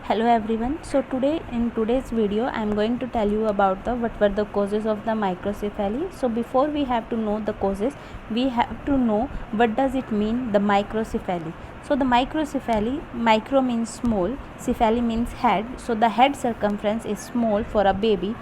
Hello everyone. So in today's video I am going to tell you about what were the causes of the microcephaly. So before we have to know the causes, we have to know what does it mean the microcephaly. So the microcephaly, micro means small, cephaly means head. So the head circumference is small for a baby.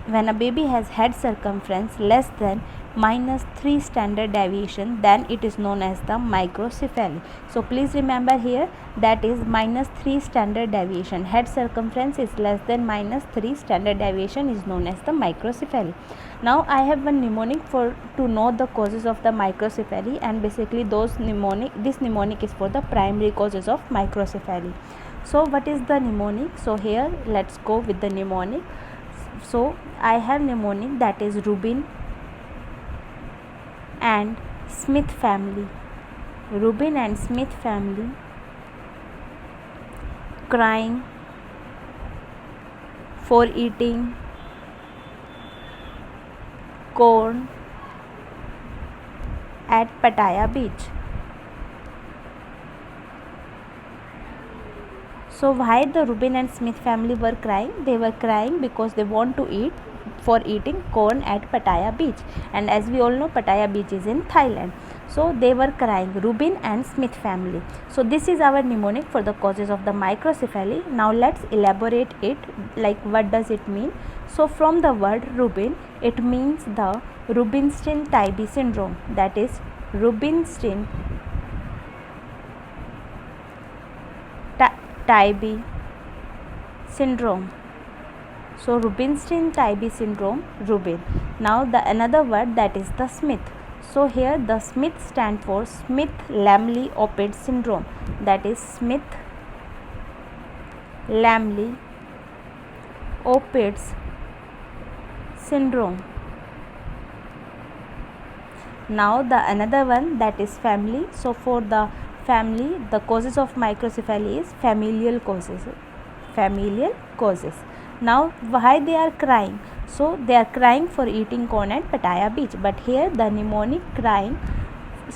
When a baby has head circumference less than -3 standard deviation, then it is known as the microcephaly. So please remember here, that is -3 standard deviation. Head circumference is less than -3 standard deviation is known as the microcephaly. Now I have one mnemonic to know the causes of the microcephaly, and basically this mnemonic is for the primary causes of microcephaly. So what is the mnemonic? So here let's go with the mnemonic. So I have mnemonic, that is Rubin and Smith family. Rubin and Smith family, crying for eating corn at Pattaya beach. So why the Rubin and Smith family were crying? They were crying because they want to eating corn at Pattaya beach, and as we all know, Pattaya beach is in Thailand. So they were crying, Rubin and Smith family. So this is our mnemonic for the causes of the microcephaly. Now let's elaborate it, like what does it mean. So from the word Rubin, it means the Rubinstein-Tybee syndrome, that is Rubinstein-Tybee syndrome. So Rubinstein-Tybee syndrome, Rubin. Now the another word, that is the Smith. So here the Smith stand for Smith-Lamley-Opitz syndrome, that is Smith-Lamley-Opitz syndrome. Now the another one, that is family. So for the family, the causes of microcephaly is familial causes. Now why they are crying? So they are crying for eating corn at Pattaya beach, but here the mnemonic crying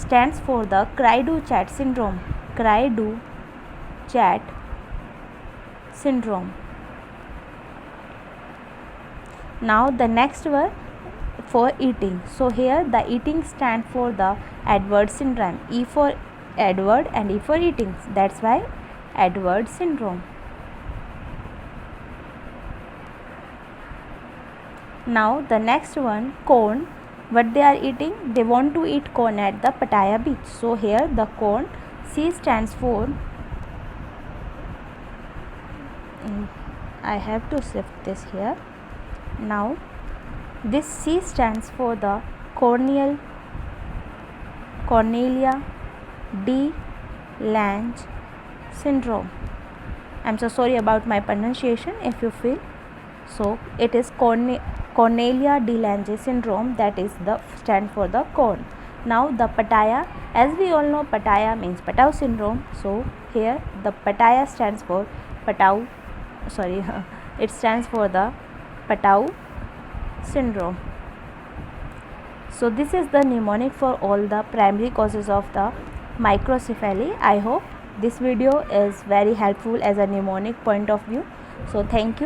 stands for the Cry-Do-Chat syndrome. Cry-Do-Chat syndrome. Now the next word for eating. So here the eating stand for the Edwards syndrome. E for Edward and E for eating. That's why Edwards syndrome. Now the next one, corn. What they are eating? They want to eat corn at the Pattaya beach. So here the corn, C stands for, I have to shift this here. Now this C stands for the Cornelia de Lange syndrome. I'm so sorry about my pronunciation if you feel. So it is Cornelia de Lange syndrome, that is the stand for the corn. Now the Pattaya, as we all know, Pattaya means Patau syndrome. So here the Pattaya stands for it stands for the Patau syndrome. So this is the mnemonic for all the primary causes of the microcephaly. I hope this video is very helpful as a mnemonic point of view. So thank you.